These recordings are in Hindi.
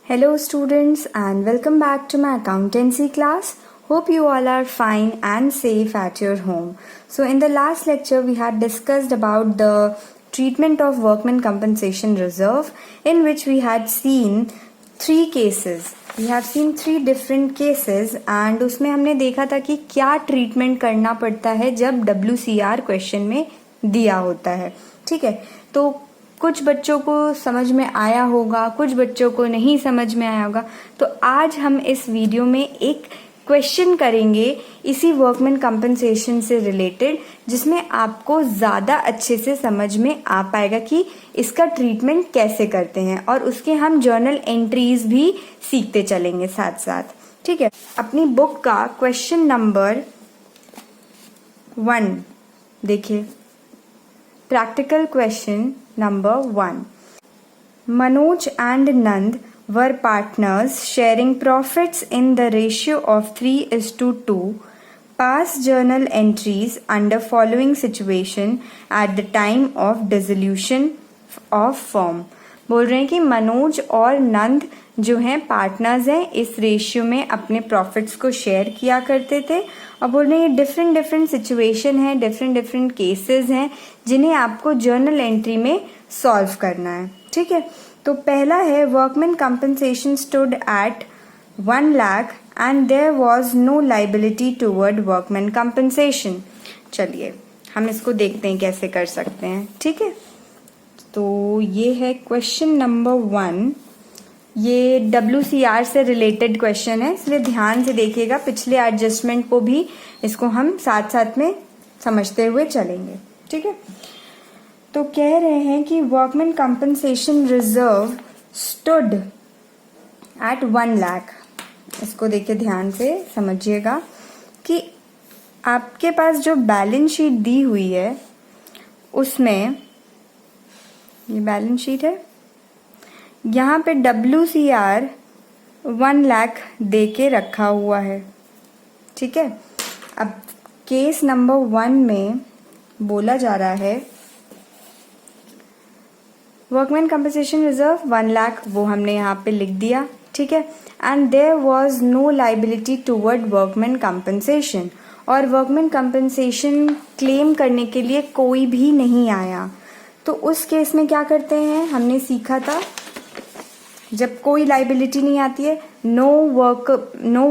Hello students and welcome back to my accountancy class. Hope you all are fine and safe at your home. So in the last lecture we had discussed about the treatment of workmen compensation reserve, in which we had seen three cases. We have seen three different cases and उसमें हमने देखा था कि क्या ट्रीटमेंट करना पड़ता है जब WCR क्वेश्चन में दिया होता है. ठीक है, तो कुछ बच्चों को समझ में आया होगा, कुछ बच्चों को नहीं समझ में आया होगा. तो आज हम इस वीडियो में एक क्वेश्चन करेंगे इसी वर्कमैन कंपनसेशन से रिलेटेड, जिसमें आपको ज़्यादा अच्छे से समझ में आ पाएगा कि इसका ट्रीटमेंट कैसे करते हैं, और उसके हम जर्नल एंट्रीज भी सीखते चलेंगे साथ साथ. ठीक है, अपनी बुक का क्वेश्चन नंबर 1 देखिए. Practical question Number 1. Manoj and Nand were partners sharing profits in the ratio of 3:2. Pass journal entries under following situation at the time of dissolution of firm. बोल रहे हैं कि मनोज और नंद जो हैं पार्टनर्स हैं, इस रेशियो में अपने प्रॉफिट्स को शेयर किया करते थे. और बोल रहे हैं ये डिफरेंट सिचुएशन है, डिफरेंट केसेस हैं जिन्हें आपको जर्नल एंट्री में सॉल्व करना है. ठीक है, तो पहला है workman compensation stood at 1 lakh and there was no liability toward workman compensation. चलिए हम इसको देखते हैं कैसे कर सकते हैं. ठीक है, तो ये है क्वेश्चन नंबर 1. ये WCR से रिलेटेड क्वेश्चन है, इसलिए ध्यान से देखिएगा. पिछले एडजस्टमेंट को भी इसको हम साथ साथ में समझते हुए चलेंगे. ठीक है, तो कह रहे हैं कि workman compensation reserve stood at 1 lakh. इसको देखिए ध्यान से समझिएगा कि आपके पास जो बैलेंस शीट दी हुई है उसमें, ये बैलेंस शीट है, यहाँ पे WCR 1 लाख दे के रखा हुआ है. ठीक है, अब केस नंबर 1 में बोला जा रहा है वर्कमैन कंपनसेशन रिजर्व 1 लाख, वो हमने यहाँ पे लिख दिया. ठीक है, and there was no liability toward workman compensation, और वर्कमैन कंपनसेशन क्लेम करने के लिए कोई भी नहीं आया. तो उस केस में क्या करते हैं, हमने सीखा था जब कोई लाइबिलिटी नहीं आती है, नो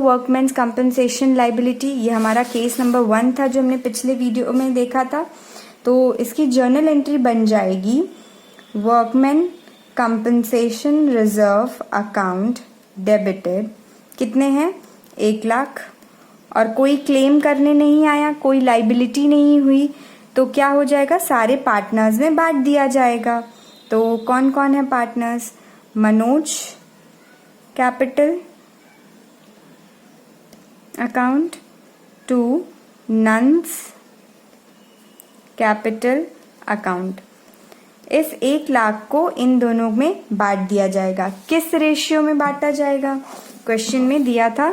वर्कमैन्स कंपनसेशन लाइबिलिटी. ये हमारा केस नंबर 1 था जो हमने पिछले वीडियो में देखा था. तो इसकी जर्नल एंट्री बन जाएगी workman compensation reserve account debited. कितने हैं, 1 लाख, और कोई क्लेम करने नहीं आया, कोई लाइबिलिटी नहीं हुई, तो क्या हो जाएगा, सारे पार्टनर्स में बांट दिया जाएगा. तो कौन कौन है partners, Manoj capital account to Nand's capital account. इस 1 लाख को इन दोनों में बांट दिया जाएगा. किस रेशियो में बांटा जाएगा, क्वेश्चन में दिया था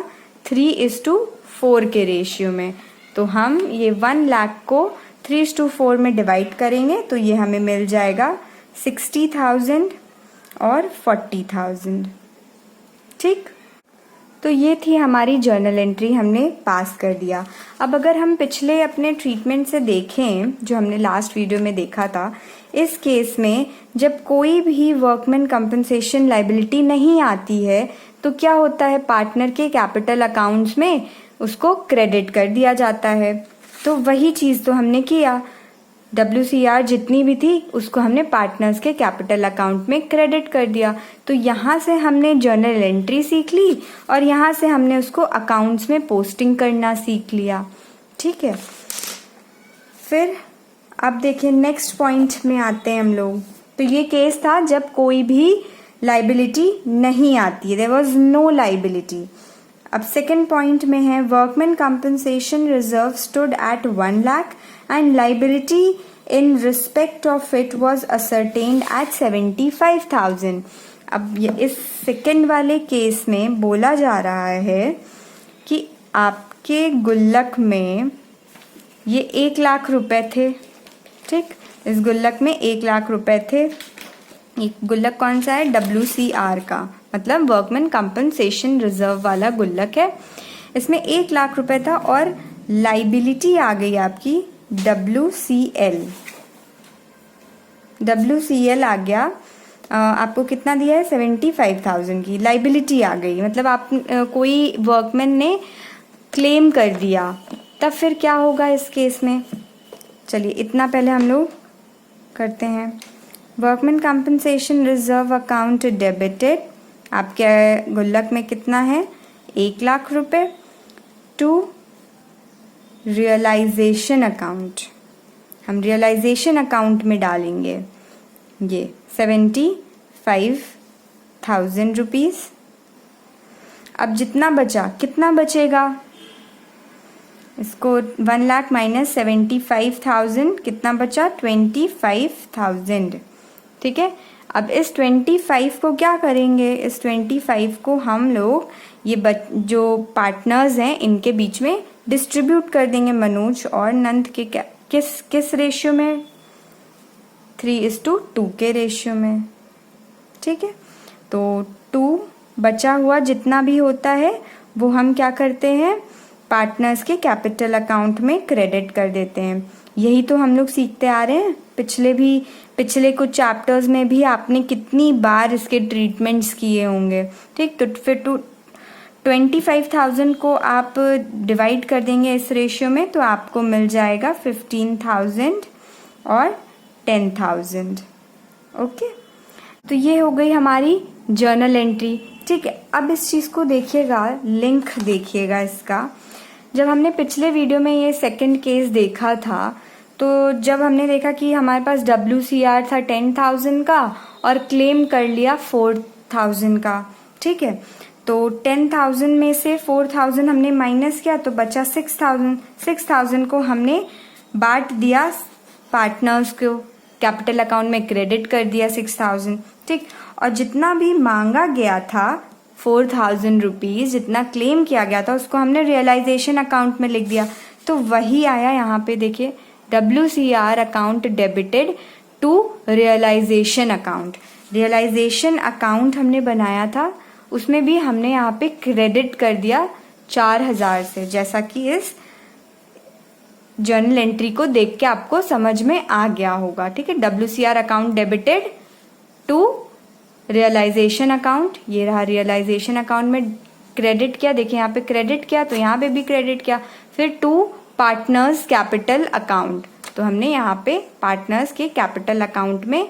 3:4 के रेशियो में. तो हम ये 1 लाख को 3:4 में डिवाइड करेंगे तो ये हमें मिल जाएगा 60,000 और 40,000. ठीक, तो ये थी हमारी जर्नल एंट्री, हमने पास कर दिया. अब अगर हम पिछले अपने ट्रीटमेंट से देखें जो हमने लास्ट वीडियो में देखा था, इस केस में जब कोई भी वर्कमैन कंपनसेशन लाइबिलिटी नहीं आती है तो क्या होता है, पार्टनर के कैपिटल अकाउंट्स में उसको क्रेडिट कर दिया जाता है. तो वही चीज़ तो हमने किया, WCR जितनी भी थी उसको हमने पार्टनर्स के कैपिटल अकाउंट में क्रेडिट कर दिया. तो यहाँ से हमने जर्नल एंट्री सीख ली और यहाँ से हमने उसको अकाउंट्स में पोस्टिंग करना सीख लिया. ठीक है, फिर अब देखिए नेक्स्ट पॉइंट में आते हैं हम लोग. तो ये केस था जब कोई भी लाइबिलिटी नहीं आती है, देयर वाज नो लाइबिलिटी. अब सेकेंड पॉइंट में है workman compensation reserve stood at 1 lakh and liability in respect of it was ascertained at 75,000. अब इस सेकेंड वाले केस में बोला जा रहा है कि आपके गुल्लक में ये 1 लाख रुपए थे. ठीक, इस गुल्लक में 1 लाख रुपए थे. ये गुल्लक कौन सा है, WCR का. मतलब वर्कमैन कंपनसेशन रिजर्व वाला गुल्लक है। इसमें 1 लाख रुपए था और लाइबिलिटी आ गई आपकी WCL आ गया। आपको कितना दिया है 75,000 की लाइबिलिटी आ गई, मतलब आप कोई वर्कमैन ने क्लेम कर दिया, तब फिर क्या होगा इस केस में। चलिए इतना पहले हम लोग करते हैं। Workman compensation reserve account debited, आपके गुल्लक में कितना है 1 लाख रुपए, टू रियलाइजेशन अकाउंट, हम रियलाइजेशन अकाउंट में डालेंगे ये 75,000 रुपीज़। अब जितना बचा, कितना बचेगा, इसको 1 लाख माइनस 75,000 कितना बचा 25,000, ठीक है। अब इस 25 को क्या करेंगे, इस 25 को हम लोग ये जो पार्टनर्स हैं इनके बीच में डिस्ट्रीब्यूट कर देंगे, मनोज और नंद के किस रेशियो में, 3:2 के रेशियो में, ठीक है। तो 2 बचा हुआ जितना भी होता है वो हम क्या करते हैं, पार्टनर्स के कैपिटल अकाउंट में क्रेडिट कर देते हैं। यही तो हम लोग सीखते आ रहे हैं, पिछले कुछ चैप्टर्स में भी आपने कितनी बार इसके ट्रीटमेंट्स किए होंगे, ठीक। तो फिर 25,000 को आप डिवाइड कर देंगे इस रेशियो में, तो आपको मिल जाएगा 15,000 और 10,000, ओके। तो ये हो गई हमारी जर्नल एंट्री, ठीक है। अब इस चीज़ को देखिएगा, लिंक देखिएगा इसका। जब हमने पिछले वीडियो में ये सेकंड केस देखा था, तो जब हमने देखा कि हमारे पास WCR था 10,000 का और क्लेम कर लिया 4,000 का, ठीक है। तो 10,000 में से 4,000 हमने माइनस किया तो बचा 6,000। 6,000 को हमने बांट दिया पार्टनर्स को, कैपिटल अकाउंट में क्रेडिट कर दिया 6,000, ठीक। और जितना भी मांगा गया था 4,000 रुपीज़, जितना क्लेम किया गया था उसको हमने रियलाइजेशन अकाउंट में लिख दिया। तो वही आया यहाँ पे, देखिए WCR account debited to realization account. Realization account हमने बनाया था, उसमें भी हमने यहाँ पे क्रेडिट कर दिया 4,000 से, जैसा कि इस जर्नल एंट्री को देख के आपको समझ में आ गया होगा, ठीक है। WCR account debited to realization account, ये रहा रियलाइजेशन अकाउंट में क्रेडिट किया, देखिए यहाँ पे क्रेडिट किया तो यहाँ पे भी क्रेडिट किया। फिर टू पार्टनर्स कैपिटल अकाउंट, तो हमने यहाँ पे पार्टनर्स के कैपिटल अकाउंट में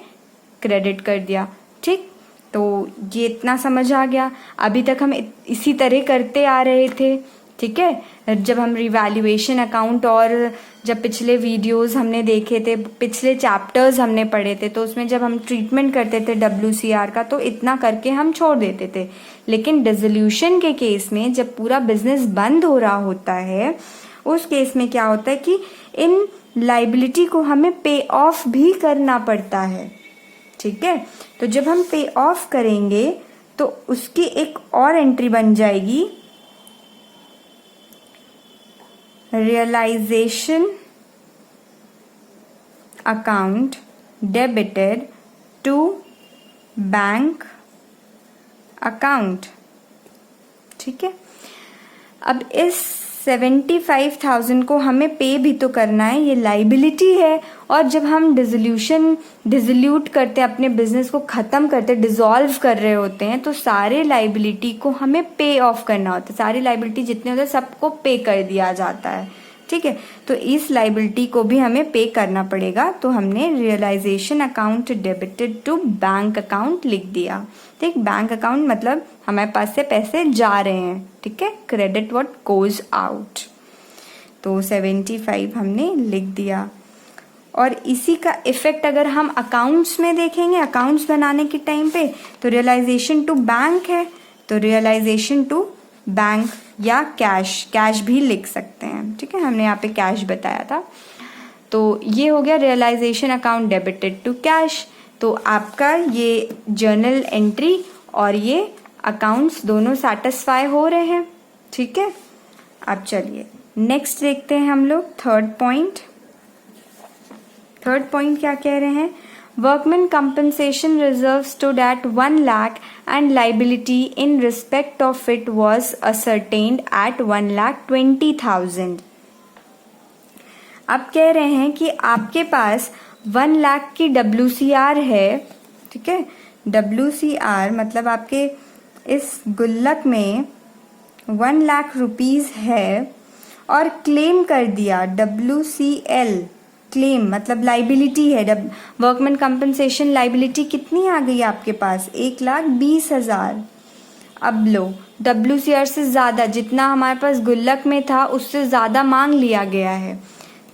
क्रेडिट कर दिया, ठीक। तो ये इतना समझ आ गया। अभी तक हम इसी तरह करते आ रहे थे, ठीक है। जब हम रिवैल्यूएशन अकाउंट और जब पिछले वीडियोस हमने देखे थे, पिछले चैप्टर्स हमने पढ़े थे, तो उसमें जब हम ट्रीटमेंट करते थे WCR का तो इतना करके हम छोड़ देते थे। लेकिन डिसोल्यूशन के केस में जब पूरा बिजनेस बंद हो रहा होता है, उस केस में क्या होता है कि इन लाइबिलिटी को हमें पे ऑफ भी करना पड़ता है, ठीक है। तो जब हम पे ऑफ करेंगे तो उसकी एक और एंट्री बन जाएगी, realization account debited to bank account, ठीक है। अब इस 75,000 को हमें पे भी तो करना है, ये लाइबिलिटी है। और जब हम डिसोल्यूट करते हैं, अपने बिजनेस को ख़त्म करते, डिसॉल्व कर रहे होते हैं, तो सारे लाइबिलिटी को हमें पे ऑफ करना होता है। सारी लाइबिलिटी जितने होते हैं सबको पे कर दिया जाता है, ठीक है। तो इस लाइबिलिटी को भी हमें पे करना पड़ेगा, तो हमने realization account debited to bank account लिख दिया, ठीक। बैंक अकाउंट मतलब हमारे पास से पैसे जा रहे हैं, ठीक है, क्रेडिट व्हाट गोज आउट। तो 75 हमने लिख दिया। और इसी का इफेक्ट अगर हम अकाउंट्स में देखेंगे, अकाउंट्स बनाने के टाइम पे, तो रियलाइजेशन टू बैंक है, तो रियलाइजेशन टू बैंक या कैश भी लिख सकते हैं, ठीक है। हमने यहाँ पे कैश बताया था। तो ये हो गया realization account debited to cash. तो आपका ये जर्नल एंट्री और ये अकाउंट्स दोनों सेटिस्फाई हो रहे हैं, ठीक है। अब चलिए नेक्स्ट देखते हैं हम लोग थर्ड पॉइंट क्या कह रहे हैं। Workmen compensation reserve stood at 1 lakh and liability in respect of it was ascertained at 1,20,000. अब कह रहे हैं कि आपके पास 1 लाख की WCR है, ठीक है। WCR मतलब आपके इस गुल्लक में 1 लाख रुपीज है और क्लेम कर दिया। WCL क्लेम मतलब लाइबिलिटी है। वर्कमैन कंपनसेशन लाइबिलिटी कितनी आ गई आपके पास? 1,20,000। अब लो, WCR से ज़्यादा जितना हमारे पास गुल्लक में था उससे ज़्यादा मांग लिया गया है।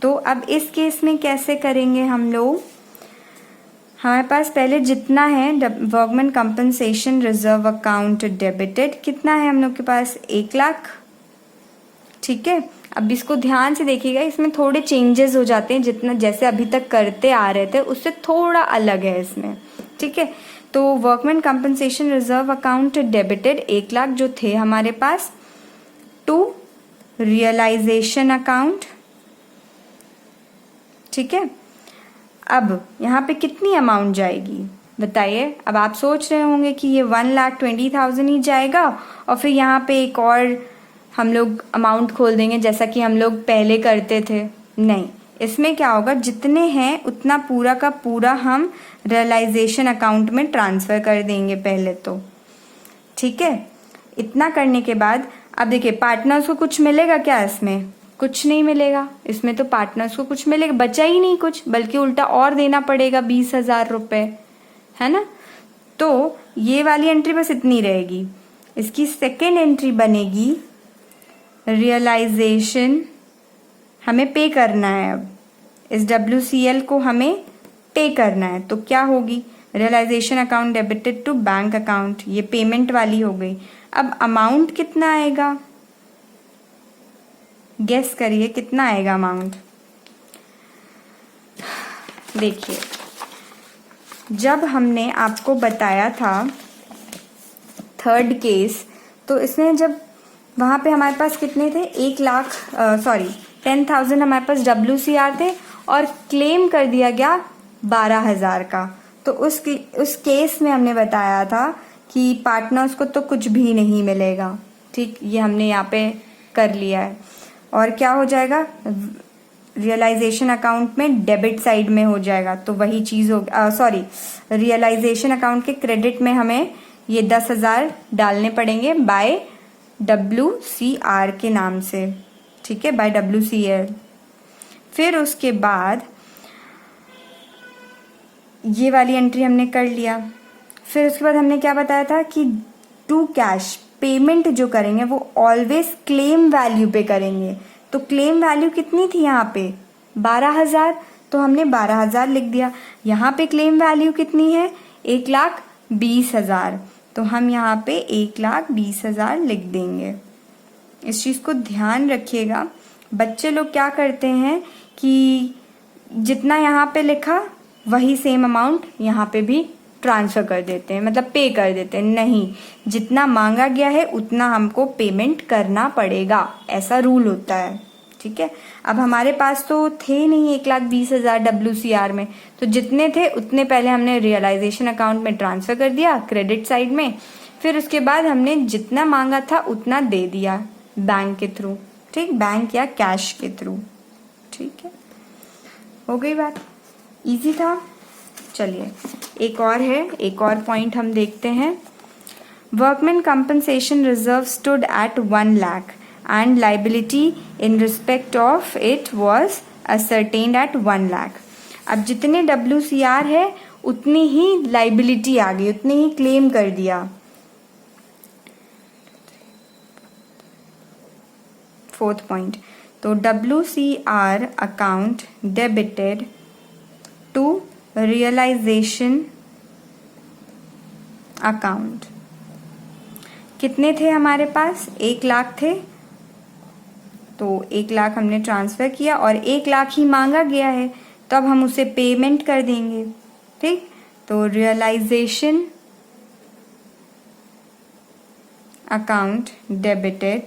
तो अब इस केस में कैसे करेंगे हम लोग? हमारे पास पहले जितना है workman compensation reserve account debited कितना है हम लोग के पास? 1 लाख, ठीक है। अब इसको ध्यान से देखिएगा, इसमें थोड़े चेंजेस हो जाते हैं, जितना जैसे अभी तक करते आ रहे थे उससे थोड़ा अलग है इसमें, ठीक है। तो workman compensation reserve account debited 1 lakh जो थे हमारे पास, टू रियलाइजेशन अकाउंट, ठीक है। अब यहाँ पे कितनी अमाउंट जाएगी बताइए? अब आप सोच रहे होंगे कि ये 1,20,000 ही जाएगा और फिर यहाँ पे एक और हम लोग अमाउंट खोल देंगे जैसा कि हम लोग पहले करते थे। नहीं, इसमें क्या होगा, जितने हैं उतना पूरा का पूरा हम रियलाइजेशन अकाउंट में ट्रांसफ़र कर देंगे पहले तो, ठीक है। इतना करने के बाद अब देखिए पार्टनर्स को कुछ मिलेगा क्या? इसमें कुछ नहीं मिलेगा। इसमें तो पार्टनर्स को कुछ मिलेगा, बचा ही नहीं कुछ, बल्कि उल्टा और देना पड़ेगा 20,000 रुपये, है ना। तो ये वाली एंट्री बस इतनी रहेगी। इसकी सेकेंड एंट्री बनेगी रियलाइजेशन, हमें पे करना है। अब इस WCL को हमें पे करना है, तो क्या होगी? Realization account debited to bank account, ये पेमेंट वाली हो गई। अब अमाउंट कितना आएगा? गेस करिए कितना आएगा अमाउंट। देखिए, जब हमने आपको बताया था थर्ड केस, तो इसमें जब वहाँ पे हमारे पास कितने थे? 10,000 हमारे पास WCR थे और क्लेम कर दिया गया 12,000 का। तो उस केस में हमने बताया था कि पार्टनर्स को तो कुछ भी नहीं मिलेगा, ठीक। ये हमने यहाँ पे कर लिया है। और क्या हो जाएगा? रियलाइजेशन अकाउंट में डेबिट साइड में हो जाएगा, तो वही चीज़ हो, रियलाइजेशन अकाउंट के क्रेडिट में हमें ये 10,000 डालने पड़ेंगे बाय WCR के नाम से, ठीक है, बाय WCL। फिर उसके बाद ये वाली एंट्री हमने कर लिया। फिर उसके बाद हमने क्या बताया था कि टू कैश पेमेंट जो करेंगे वो ऑलवेज क्लेम वैल्यू पे करेंगे। तो क्लेम वैल्यू कितनी थी यहाँ पे? 12,000, तो हमने 12,000 लिख दिया। यहाँ पे क्लेम वैल्यू कितनी है? 1,20,000, तो हम यहाँ पे 1,20,000 लिख देंगे। इस चीज़ को ध्यान रखिएगा। बच्चे लोग क्या करते हैं कि जितना यहाँ पे लिखा वही सेम अमाउंट यहाँ पे भी ट्रांसफ़र कर देते हैं, मतलब पे कर देते हैं। नहीं, जितना मांगा गया है उतना हमको पेमेंट करना पड़ेगा, ऐसा रूल होता है, ठीक है। अब हमारे पास तो थे नहीं 1,20,000 WCR में, तो जितने थे उतने पहले हमने रियलाइजेशन अकाउंट में ट्रांसफ़र कर दिया क्रेडिट साइड में। फिर उसके बाद हमने जितना मांगा था उतना दे दिया बैंक के थ्रू, ठीक, बैंक या कैश के थ्रू, ठीक है। हो गई बात, इजी था। चलिए एक और है, एक और पॉइंट हम देखते हैं। Workman compensation reserve stood at 1 lakh and liability in respect of it was ascertained at 1 lakh. अब जितने WCR है उतनी ही लाइबिलिटी आ गई, उतने ही क्लेम कर दिया। फोर्थ पॉइंट, तो WCR account debited to realization account. कितने थे हमारे पास? 1 लाख थे, तो 1 लाख हमने ट्रांसफ़र किया और 1 लाख ही मांगा गया है, तो अब हम उसे पेमेंट कर देंगे, ठीक। तो realization account debited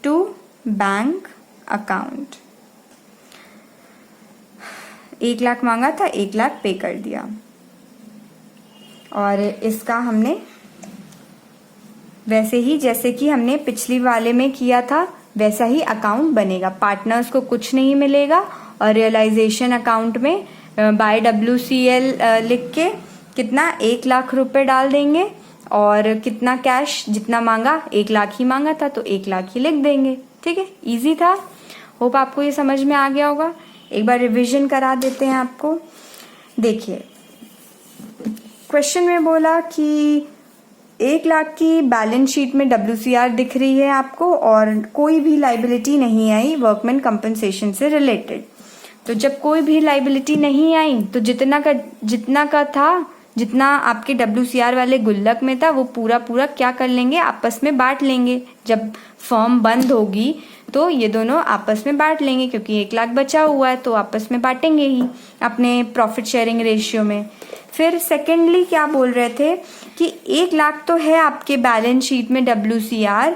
to bank account. 1 lakh मांगा था, 1 लाख पे कर दिया। और इसका हमने वैसे ही जैसे कि हमने पिछली वाले में किया था वैसा ही अकाउंट बनेगा। पार्टनर्स को कुछ नहीं मिलेगा और रियलाइजेशन अकाउंट में बाय WCL लिख के कितना 1 लाख रुपए डाल देंगे और कितना कैश जितना मांगा 1 लाख ही मांगा था तो 1 लाख ही लिख देंगे। ठीक है, इजी था। होप आपको ये समझ में आ गया होगा। एक बार रिवीजन करा देते हैं आपको। देखिए क्वेश्चन में बोला कि 1 लाख की बैलेंस शीट में WCR दिख रही है आपको और कोई भी लाइबिलिटी नहीं आई वर्कमैन कंपनसेशन से रिलेटेड। तो जब कोई भी लाइबिलिटी नहीं आई तो जितना का था, जितना आपके WCR वाले गुल्लक में था वो पूरा क्या कर लेंगे, आपस में बांट लेंगे। जब फर्म बंद होगी तो ये दोनों आपस में बांट लेंगे क्योंकि 1 लाख बचा हुआ है तो आपस में बांटेंगे ही अपने प्रॉफिट शेयरिंग रेशियो में। फिर सेकेंडली क्या बोल रहे थे कि 1 लाख तो है आपके बैलेंस शीट में WCR,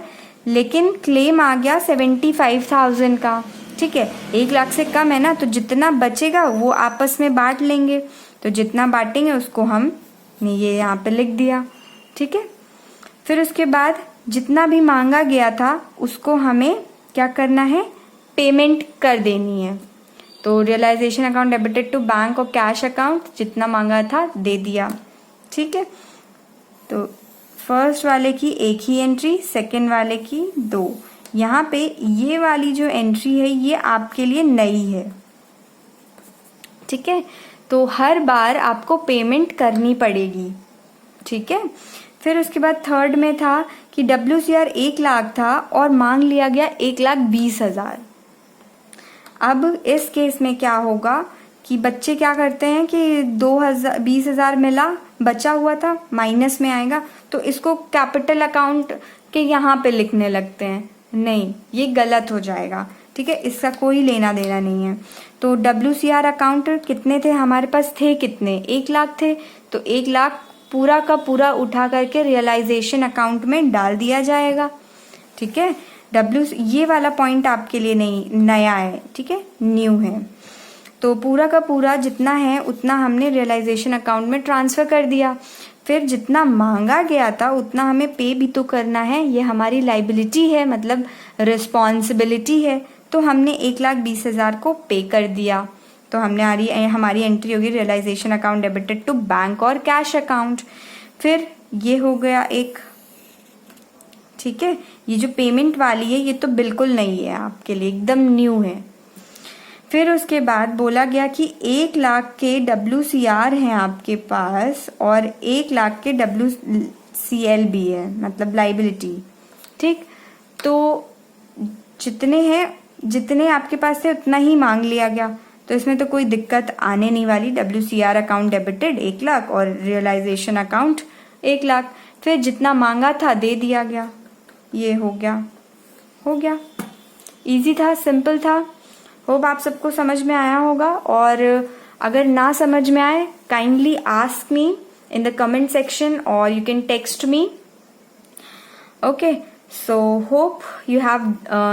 लेकिन क्लेम आ गया 75,000 का। ठीक है, 1 लाख से कम है ना, तो जितना बचेगा वो आपस में बांट लेंगे। तो जितना बांटेंगे उसको हमने ये यहाँ पे लिख दिया। ठीक है, फिर उसके बाद जितना भी मांगा गया था उसको हमें क्या करना है, पेमेंट कर देनी है। तो realization account debited to bank और कैश अकाउंट जितना मांगा था दे दिया। ठीक है, तो फर्स्ट वाले की 1 ही एंट्री, सेकंड वाले की 2। यहाँ पे ये वाली जो एंट्री है ये आपके लिए नई है। ठीक है, तो हर बार आपको पेमेंट करनी पड़ेगी। ठीक है, फिर उसके बाद थर्ड में था कि WCR 1 लाख था और मांग लिया गया 1,20,000। अब इस केस में क्या होगा कि बच्चे क्या करते हैं कि 20,000 मिला, बचा हुआ था, माइनस में आएगा तो इसको कैपिटल अकाउंट के यहाँ पे लिखने लगते हैं। नहीं, ये गलत हो जाएगा। ठीक है, इसका कोई लेना देना नहीं है। तो WCR अकाउंट कितने थे हमारे पास, थे कितने, 1 लाख थे, तो 1 लाख पूरा का पूरा उठा करके रियलाइजेशन अकाउंट में डाल दिया जाएगा। ठीक है, ये वाला पॉइंट आपके लिए नहीं, नया है। ठीक है, न्यू है। तो पूरा का पूरा जितना है उतना हमने रियलाइजेशन अकाउंट में ट्रांसफर कर दिया। फिर जितना मांगा गया था उतना हमें पे भी तो करना है, ये हमारी लाइबिलिटी है, मतलब रिस्पॉन्सिबिलिटी है। तो हमने 1,20,000 को पे कर दिया। तो हमारी एंट्री होगी realization account debited to bank और कैश अकाउंट। फिर ये हो गया एक। ठीक है, ये जो पेमेंट वाली है ये तो बिल्कुल नहीं है आपके लिए, एकदम न्यू है। फिर उसके बाद बोला गया कि 1 लाख के WCR हैं आपके पास और 1 लाख के WCL भी है, मतलब लाइबिलिटी। ठीक, तो जितने आपके पास थे उतना ही मांग लिया गया, तो इसमें तो कोई दिक्कत आने नहीं वाली। WCR अकाउंट डेबिटेड 1 लाख और रियलाइजेशन अकाउंट 1 लाख। फिर जितना मांगा था दे दिया गया, ये हो गया। इजी था, सिंपल था। होप आप सबको समझ में आया होगा। और अगर ना समझ में आए, kindly ask me in the comment section or you can text me. Okay, so hope you have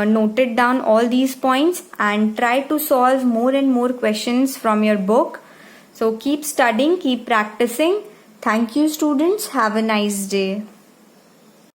noted down all these points and try to solve more and more questions from your book. So keep studying, keep practicing. Thank you students, have a nice day.